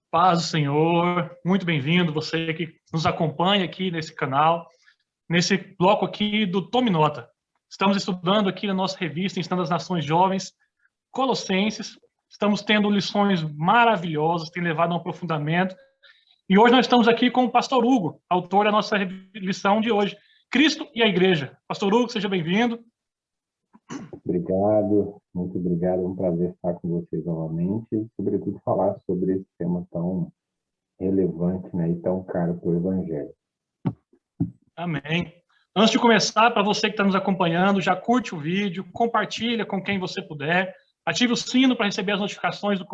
Paz do Senhor, muito bem-vindo, você que nos acompanha aqui nesse canal, nesse bloco aqui do Tome Nota. Estamos estudando aqui na nossa revista Ensinando as Nações Jovens, Colossenses, estamos tendo lições maravilhosas, tem levado a um aprofundamento, e hoje nós estamos aqui com o pastor Hugo, autor da nossa lição de hoje, Cristo e a Igreja. Pastor Hugo, seja bem-vindo. Obrigado, muito obrigado, é um prazer estar com vocês novamente e, sobretudo, falar sobre esse tema tão relevante, né, e tão caro para o Evangelho. Amém. Antes de começar, para você que está nos acompanhando, já curte o vídeo, compartilha com quem você puder, ative o sino para receber as notificações do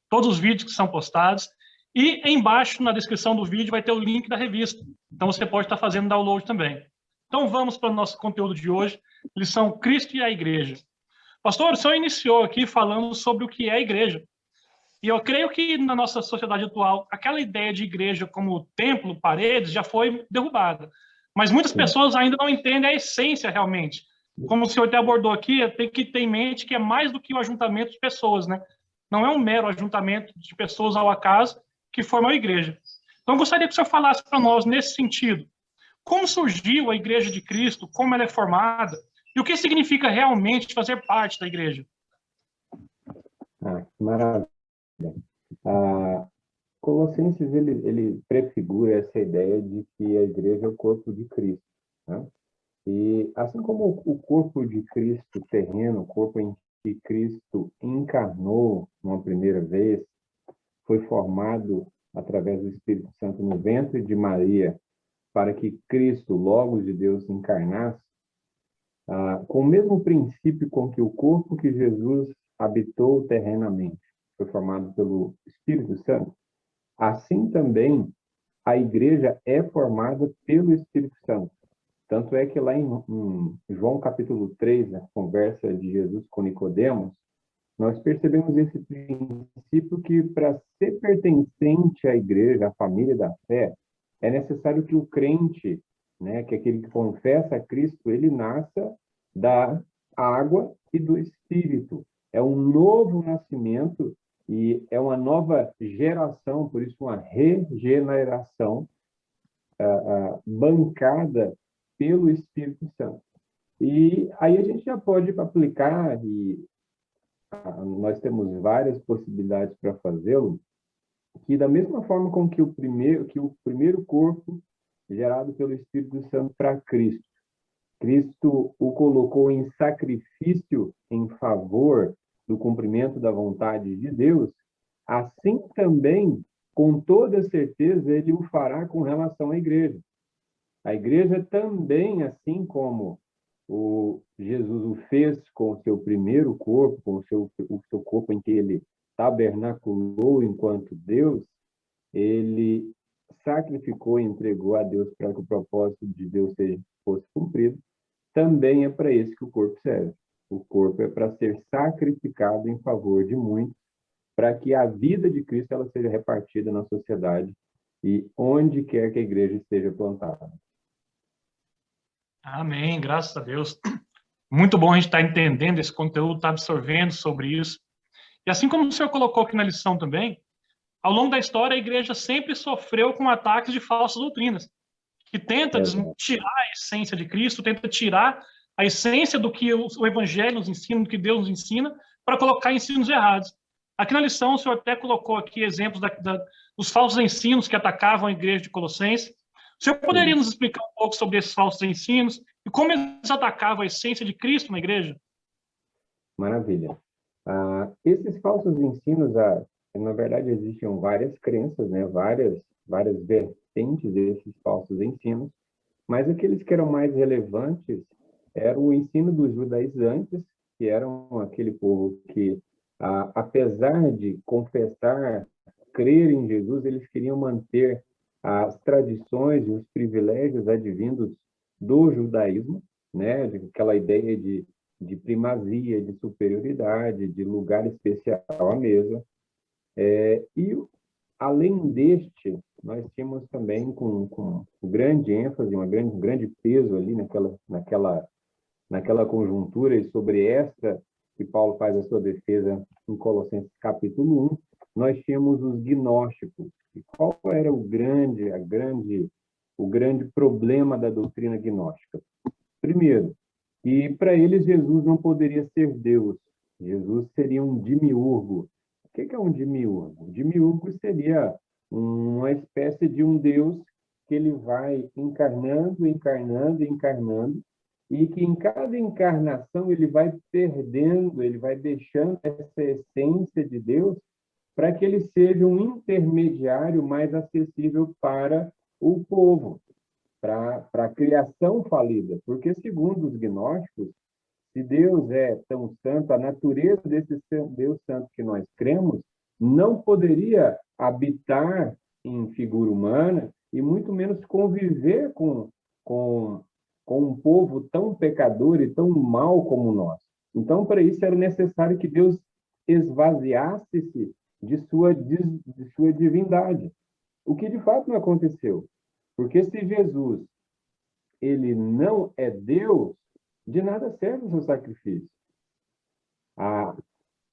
todos os vídeos que são postados, e embaixo, na descrição do vídeo, vai ter o link da revista, então você pode estar fazendo download também. Então vamos para o nosso conteúdo de hoje, lição Cristo e a Igreja. Pastor, o senhor iniciou aqui falando sobre o que é a igreja. E eu creio que na nossa sociedade atual, aquela ideia de igreja como templo, paredes, já foi derrubada. Mas muitas pessoas ainda não entendem a essência realmente. Como o senhor até abordou aqui, tem que ter em mente que é mais do que o ajuntamento de pessoas, né? Não é um mero ajuntamento de pessoas ao acaso que formam a igreja. Então, eu gostaria que o senhor falasse para nós nesse sentido. Como surgiu a Igreja de Cristo, como ela é formada, e o que significa realmente fazer parte da igreja? Que maravilha! Colossenses, ele prefigura essa ideia de que a igreja é o corpo de Cristo, né? E assim como o corpo de Cristo terreno, o corpo em que Cristo encarnou uma primeira vez, foi formado através do Espírito Santo no ventre de Maria, para que Cristo, Logos de Deus, encarnasse, com o mesmo princípio com que o corpo que Jesus habitou terrenamente foi formado pelo Espírito Santo, assim também a igreja é formada pelo Espírito Santo. Tanto é que lá em João capítulo 3, na conversa de Jesus com Nicodemos, nós percebemos esse princípio que, para ser pertencente à igreja, à família da fé, é necessário que o crente, né, que aquele que confessa a Cristo, ele nasça da água e do Espírito. É um novo nascimento e é uma nova geração, por isso uma regeneração bancada pelo Espírito Santo. E aí a gente já pode aplicar, e nós temos várias possibilidades para fazê-lo, que da mesma forma com que o primeiro corpo gerado pelo Espírito Santo para Cristo, Cristo o colocou em sacrifício em favor do cumprimento da vontade de Deus, assim também, com toda certeza, ele o fará com relação à igreja. A igreja também, assim como Jesus o fez com o seu primeiro corpo, com o seu corpo em que ele tabernaculou enquanto Deus, ele sacrificou e entregou a Deus para que o propósito de Deus fosse cumprido. Também é para isso que o corpo serve. O corpo é para ser sacrificado em favor de muitos, para que a vida de Cristo ela seja repartida na sociedade e onde quer que a igreja esteja plantada. Amém, graças a Deus. Muito bom a gente estar entendendo esse conteúdo, estar absorvendo sobre isso. E assim como o senhor colocou aqui na lição também, ao longo da história a igreja sempre sofreu com ataques de falsas doutrinas, que tenta tirar a essência de Cristo, tenta tirar a essência do que o Evangelho nos ensina, do que Deus nos ensina, para colocar ensinos errados. Aqui na lição o senhor até colocou aqui exemplos dos falsos ensinos que atacavam a igreja de Colossenses. O senhor poderia nos explicar um pouco sobre esses falsos ensinos e como eles atacavam a essência de Cristo na igreja? Maravilha. Esses falsos ensinos, na verdade, existiam várias crenças, né? várias vertentes desses falsos ensinos, mas aqueles que eram mais relevantes era o ensino dos judaizantes, que eram aquele povo que, apesar de confessar, crer em Jesus, eles queriam manter as tradições e os privilégios advindos do judaísmo, né? Aquela ideia de primazia, de superioridade, de lugar especial à mesa. E, além deste, nós tínhamos também com grande ênfase, um grande peso ali naquela conjuntura, e sobre esta que Paulo faz a sua defesa em Colossenses capítulo 1, nós tínhamos os gnósticos. E qual era o grande problema da doutrina gnóstica? Primeiro, que para eles Jesus não poderia ser Deus. Jesus seria um demiurgo. O que é um demiurgo? O demiurgo seria uma espécie de um Deus que ele vai encarnando, encarnando, encarnando, e que em cada encarnação ele vai perdendo, ele vai deixando essa essência de Deus para que ele seja um intermediário mais acessível para o povo, para a criação falida. Porque, segundo os gnósticos, se Deus é tão santo, a natureza desse Deus santo que nós cremos não poderia habitar em figura humana e muito menos conviver com um povo tão pecador e tão mau como nós. Então, para isso, era necessário que Deus esvaziasse-se de sua divindade. O que, de fato, não aconteceu. Porque se Jesus ele não é Deus, de nada serve o seu sacrifício.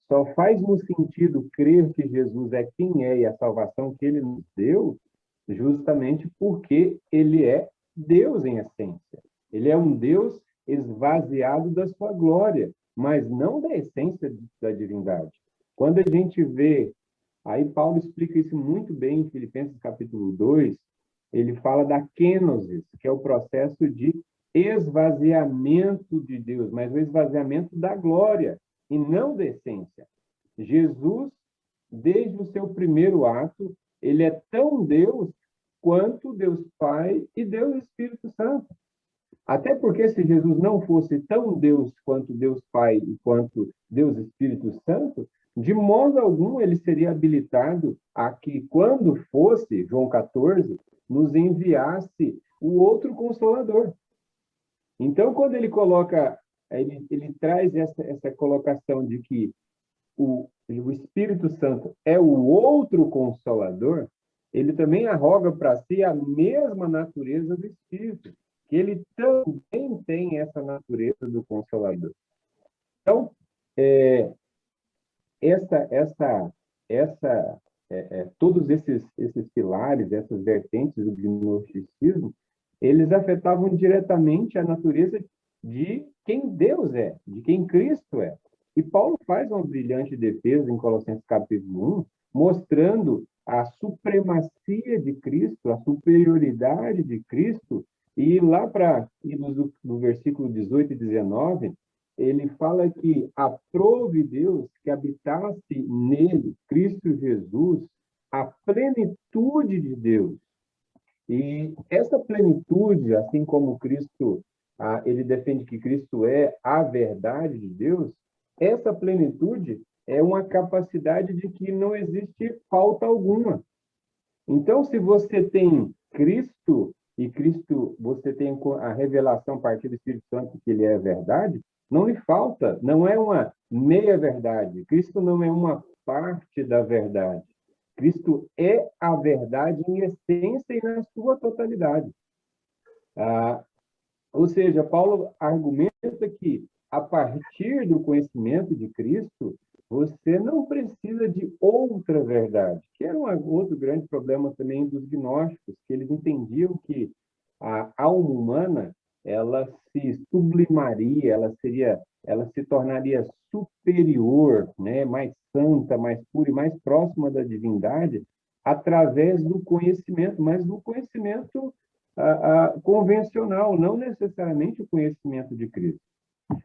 Só faz no sentido crer que Jesus é quem é e a salvação que ele nos deu, justamente porque ele é Deus em essência. Ele é um Deus esvaziado da sua glória, mas não da essência da divindade. Quando a gente vê, aí Paulo explica isso muito bem em Filipenses capítulo 2, ele fala da kenosis, que é o processo de esvaziamento de Deus, mas o esvaziamento da glória e não da essência. Jesus, desde o seu primeiro ato, ele é tão Deus quanto Deus Pai e Deus Espírito Santo. Até porque se Jesus não fosse tão Deus quanto Deus Pai e quanto Deus Espírito Santo, de modo algum ele seria habilitado a que, quando fosse, João 14, nos enviasse o outro Consolador. Então, quando ele coloca, ele traz essa colocação de que o Espírito Santo é o outro Consolador, ele também arroga para si a mesma natureza do Espírito, que ele também tem essa natureza do Consolador. Então, todos esses pilares, essas vertentes do gnosticismo, eles afetavam diretamente a natureza de quem Deus é, de quem Cristo é. E Paulo faz uma brilhante defesa em Colossenses capítulo 1, mostrando a supremacia de Cristo, a superioridade de Cristo, e lá no versículo 18 e 19, ele fala que aprove Deus que habitasse nele, Cristo Jesus, a plenitude de Deus. E essa plenitude, assim como Cristo, ele defende que Cristo é a verdade de Deus, essa plenitude é uma capacidade de que não existe falta alguma. Então, se você tem Cristo, e Cristo, você tem a revelação a partir do Espírito Santo que ele é a verdade, não lhe falta, não é uma meia-verdade. Cristo não é uma parte da verdade. Cristo é a verdade em essência e na sua totalidade. Ou seja, Paulo argumenta que, a partir do conhecimento de Cristo, você não precisa de outra verdade, que era outro grande problema também dos gnósticos, que eles entendiam que a alma humana ela se sublimaria, ela se tornaria superior, né, mais santa, mais pura e mais próxima da divindade através do conhecimento, mas do conhecimento convencional, não necessariamente o conhecimento de Cristo.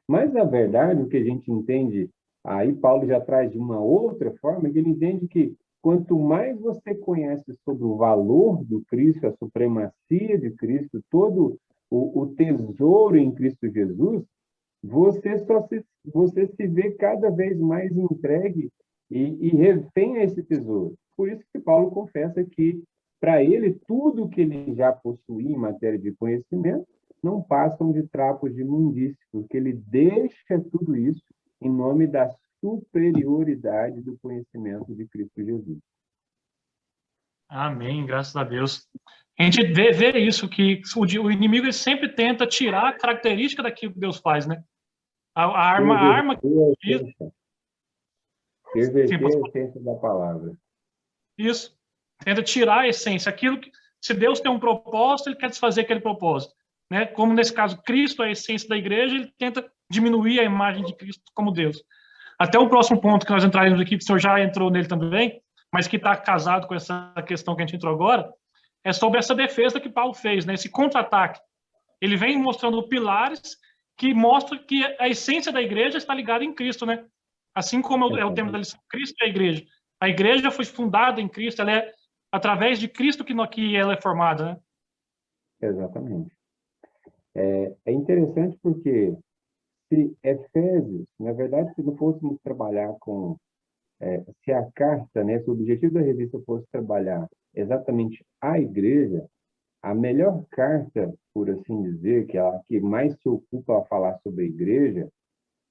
Mas, na verdade, o que a gente entende, aí Paulo já traz de uma outra forma, que ele entende que quanto mais você conhece sobre o valor do Cristo, a supremacia de Cristo, todo o tesouro em Cristo Jesus, você se vê cada vez mais entregue e refém a esse tesouro. Por isso que Paulo confessa que, para ele, tudo que ele já possuía em matéria de conhecimento não passam de trapos de imundície, porque ele deixa tudo isso em nome da superioridade do conhecimento de Cristo Jesus. Amém, graças a Deus. A gente vê isso, que o inimigo ele sempre tenta tirar a característica daquilo que Deus faz, né? A arma... Perverter a essência da palavra. Isso. Tenta tirar a essência. Aquilo que, se Deus tem um propósito, ele quer desfazer aquele propósito. Né? Como nesse caso, Cristo é a essência da igreja, ele tenta diminuir a imagem de Cristo como Deus. Até o próximo ponto que nós entraremos aqui, que o senhor já entrou nele também, mas que está casado com essa questão que a gente entrou agora, é sobre essa defesa que Paulo fez, né? Esse contra-ataque. Ele vem mostrando pilares que mostram que a essência da igreja está ligada em Cristo, né? Assim como é o tema da lição, Cristo é a igreja. A igreja foi fundada em Cristo, ela é através de Cristo que ela é formada, né? Exatamente. É interessante porque se Efésios, na verdade, se não fôssemos trabalhar com, se a carta, né, se o objetivo da revista fosse trabalhar exatamente a igreja, a melhor carta, por assim dizer, que é a que mais se ocupa a falar sobre a igreja,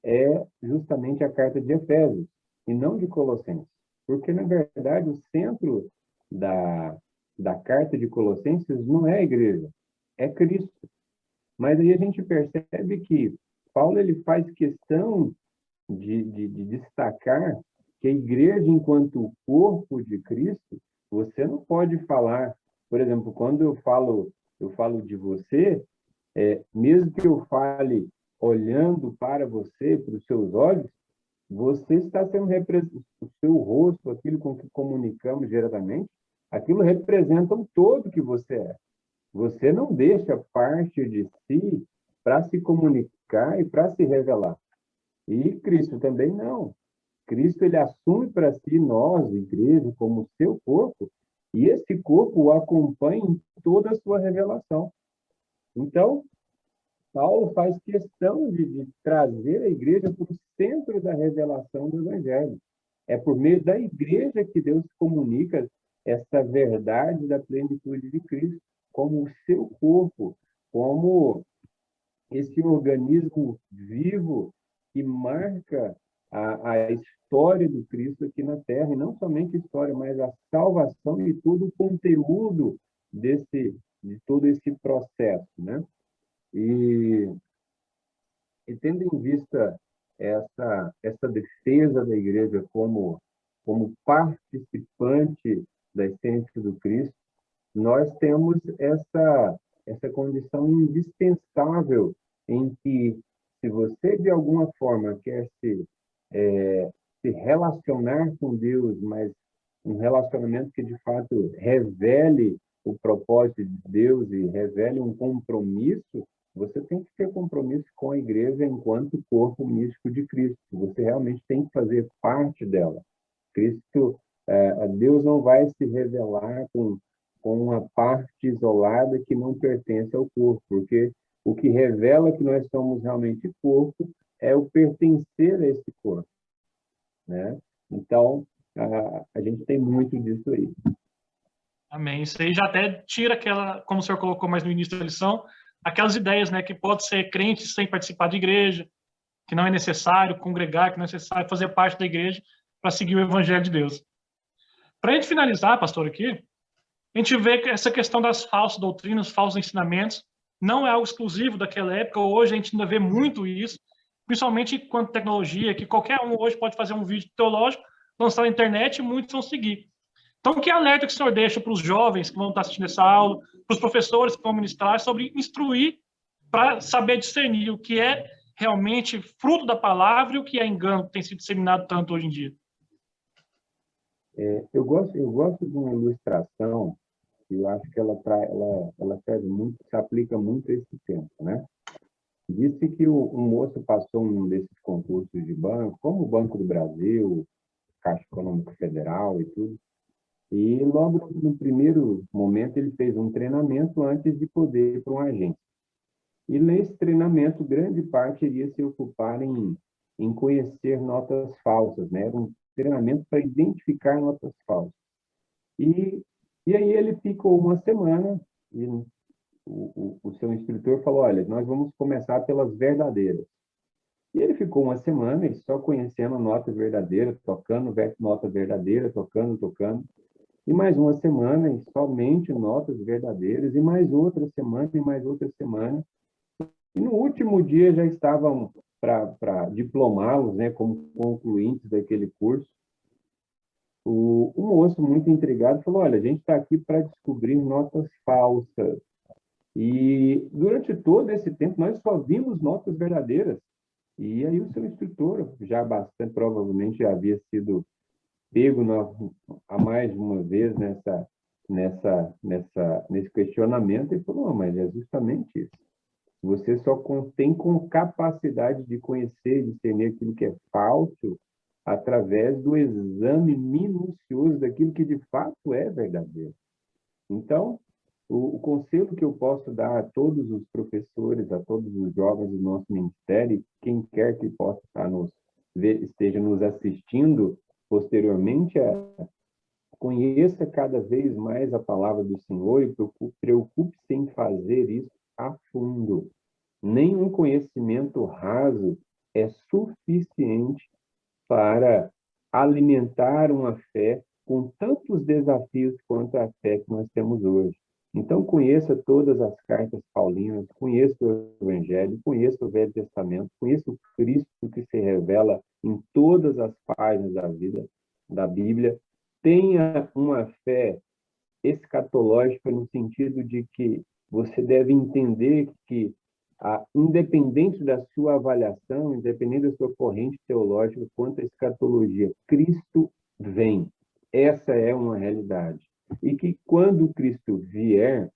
é justamente a carta de Efésios, e não de Colossenses. Porque, na verdade, o centro da carta de Colossenses não é a igreja, é Cristo. Mas aí a gente percebe que Paulo ele faz questão de destacar que a igreja, enquanto corpo de Cristo, você não pode falar, por exemplo, quando eu falo de você, mesmo que eu fale olhando para você, para os seus olhos, você está sendo o seu rosto, aquilo com que comunicamos diretamente, aquilo representa o todo que você é. Você não deixa parte de si para se comunicar e para se revelar. E Cristo também não. Cristo ele assume para si nós, igreja, como seu corpo, e esse corpo o acompanha em toda a sua revelação. Então, Paulo faz questão de trazer a igreja para o centro da revelação do Evangelho. É por meio da igreja que Deus comunica essa verdade da plenitude de Cristo, como o seu corpo, como esse organismo vivo que marca a história do Cristo aqui na Terra, e não somente a história, mas a salvação e todo o conteúdo de todo esse processo, né? E, e tendo em vista essa defesa da igreja como participante da essência do Cristo, nós temos essa condição indispensável em que, se você de alguma forma quer se relacionar com Deus, mas um relacionamento que de fato revele o propósito de Deus e revele um compromisso, você tem que ter compromisso com a igreja enquanto corpo místico de Cristo. Você realmente tem que fazer parte dela. Cristo, Deus não vai se revelar com uma parte isolada que não pertence ao corpo, porque o que revela que nós somos realmente corpo é o pertencer a esse corpo, né? Então, a gente tem muito disso aí. Amém. Isso aí já até tira aquela, como o senhor colocou mais no início da lição, aquelas ideias, né, que pode ser crente sem participar de igreja, que não é necessário congregar, que não é necessário fazer parte da igreja para seguir o evangelho de Deus. Para a gente finalizar, pastor, aqui, a gente vê que essa questão das falsas doutrinas, falsos ensinamentos, não é algo exclusivo daquela época. Hoje a gente ainda vê muito isso, principalmente quanto tecnologia, que qualquer um hoje pode fazer um vídeo teológico, lançar na internet e muitos vão seguir. Então, que alerta que o senhor deixa para os jovens que vão estar assistindo essa aula, para os professores que vão ministrar, sobre instruir para saber discernir o que é realmente fruto da palavra e o que é engano que tem sido disseminado tanto hoje em dia? Eu gosto de uma ilustração que eu acho que ela serve muito, se aplica muito a esse tempo, né? Disse que um moço passou um desses concursos de banco, como o Banco do Brasil, Caixa Econômica Federal e tudo, e logo no primeiro momento ele fez um treinamento antes de poder ir para uma agência. E nesse treinamento, grande parte iria se ocupar em conhecer notas falsas, né? Era um treinamento para identificar notas falsas. E aí ele ficou uma semana e o seu instrutor falou, olha, nós vamos começar pelas verdadeiras. E ele ficou uma semana só conhecendo notas verdadeiras, tocando nota verdadeira, tocando. E mais uma semana e somente notas verdadeiras, e mais outra semana, e mais outra semana. E no último dia já estavam para diplomá-los, né, como concluintes daquele curso. o moço, muito intrigado, falou, olha, a gente está aqui para descobrir notas falsas. E durante todo esse tempo, nós só vimos notas verdadeiras. E aí o seu instrutor, já bastante provavelmente, já havia sido pego a mais de uma vez nesse questionamento e falou, mas é justamente isso. Você só tem com capacidade de conhecer, de discernir aquilo que é falso através do exame minucioso daquilo que de fato é verdadeiro. Então, o conselho que eu posso dar a todos os professores, a todos os jovens do nosso ministério, quem quer que possa esteja nos assistindo posteriormente, conheça cada vez mais a palavra do Senhor e preocupe-se em fazer isso a fundo. Nenhum conhecimento raso é suficiente para alimentar uma fé com tantos desafios quanto a fé que nós temos hoje. Então, conheça todas as cartas paulinas, conheça o Evangelho, conheça o Velho Testamento, conheça o Cristo que se revela em todas as páginas da Bíblia. Tenha uma fé escatológica no sentido de que você deve entender que, independente da sua avaliação, independente da sua corrente teológica quanto à escatologia, Cristo vem. Essa é uma realidade. E que quando Cristo vier,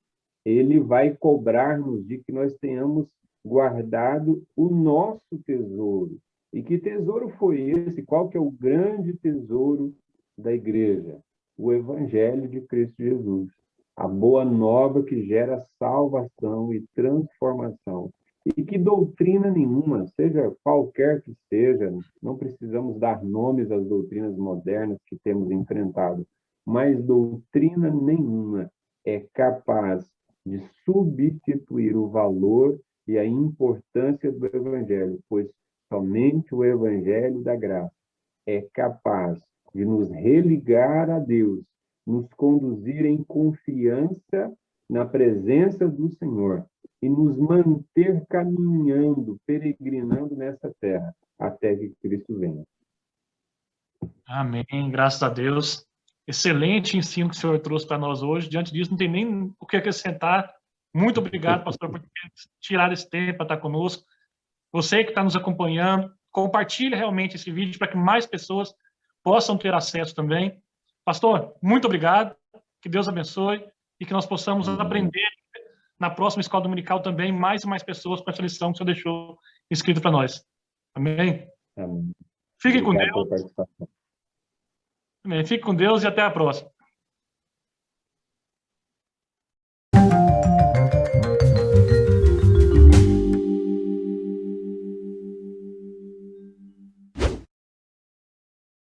ele vai cobrar-nos de que nós tenhamos guardado o nosso tesouro. E que tesouro foi esse? Qual que é o grande tesouro da igreja? O Evangelho de Cristo Jesus. A boa nova que gera salvação e transformação. E que doutrina nenhuma, seja qualquer que seja, não precisamos dar nomes às doutrinas modernas que temos enfrentado, mas doutrina nenhuma é capaz de substituir o valor e a importância do Evangelho, pois somente o Evangelho da graça é capaz de nos religar a Deus, nos conduzir em confiança na presença do Senhor e nos manter caminhando, peregrinando nessa terra, até que Cristo venha. Amém, graças a Deus. Excelente ensino que o senhor trouxe para nós hoje. Diante disso, não tem nem o que acrescentar. Muito obrigado, pastor, por tirar esse tempo para estar conosco. Você que está nos acompanhando, compartilhe realmente esse vídeo para que mais pessoas possam ter acesso também. Pastor, muito obrigado. Que Deus abençoe e que nós possamos aprender na próxima escola dominical também mais e mais pessoas com essa lição que o senhor deixou escrito para nós. Amém? Amém. Fiquem com Obrigado pela Deus. participação. Amém. Fique com Deus e até a próxima.